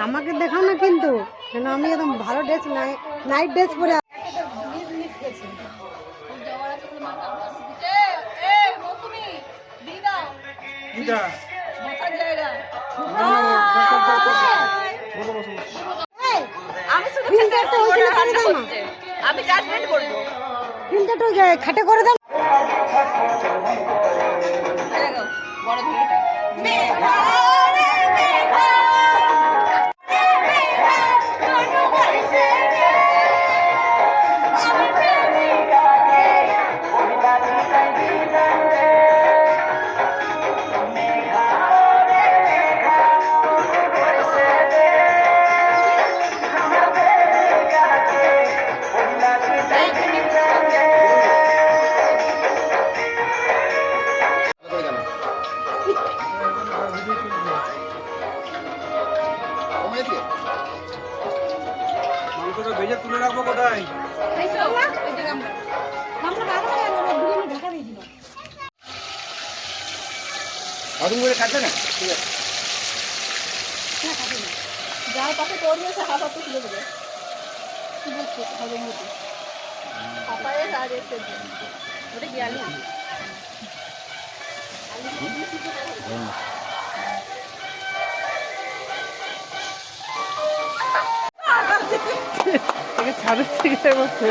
আমাকে দেখাও না কিন্তু, কেন আমি একদম ভালো ড্রেস নাইট ড্রেস পরে আমি জাজমেন্ট করবো, ফিল্টারটা খাটে করে দাও। বড় ভিড়টা ভেজে তুলে রাখবো কোথায়? আদম করে কাটবে না, ঠিক আছে? যার পাশে পড়বে সে হাত হাতে তুলে দেবে। কি বলছো হবে মতো পাপায়ে কাজ এসে ওটা কি আলু ছাদের থেকে বসে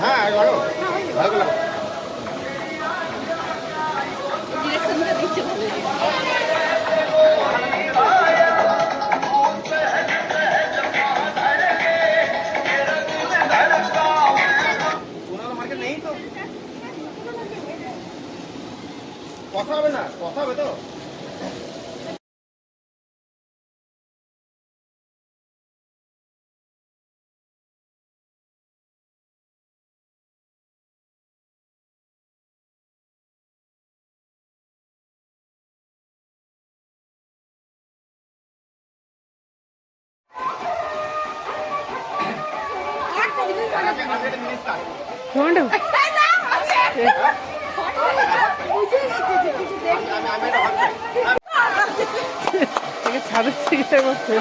হ্যাঁ ভালো ভালো ডিরেকশনটা দিচ্ছে ভালো কথা হবে না, কথা হবে তো। ছাদের থেকে বসে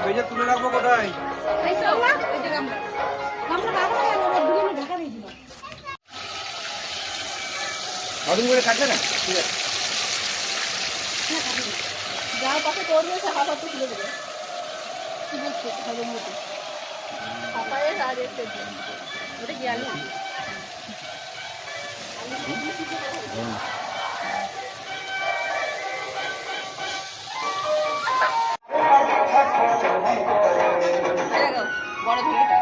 ভেজে তুলে রাখবো কোথায়? আদম করে কাটবে না, ঠিক আছে? যার পাশে পড়বে সে হাত হাতে তুলে দেবে। কি বলছো হবে মতো পাপায়ে কাজ এসে ওটা কি আলু বড় ভিড়টা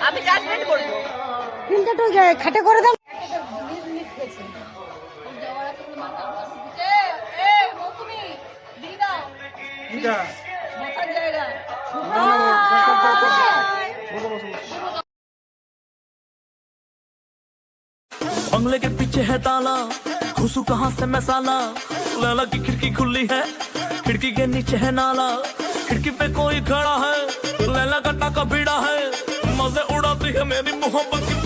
আমি জাজমেন্ট করবো, ফিল্টারটা খাটে করে দাও। কিটা বসার জায়গা বসো बंगले के पीछे है ताला, घुसू कहाँ से मैं साला। लैला की खिड़की खुली है, खिड़की के नीचे है नाला। खिड़की पे कोई खड़ा है, लैला का टाका भिड़ा है। मजे उड़ाती है मेरी मोहब्बत की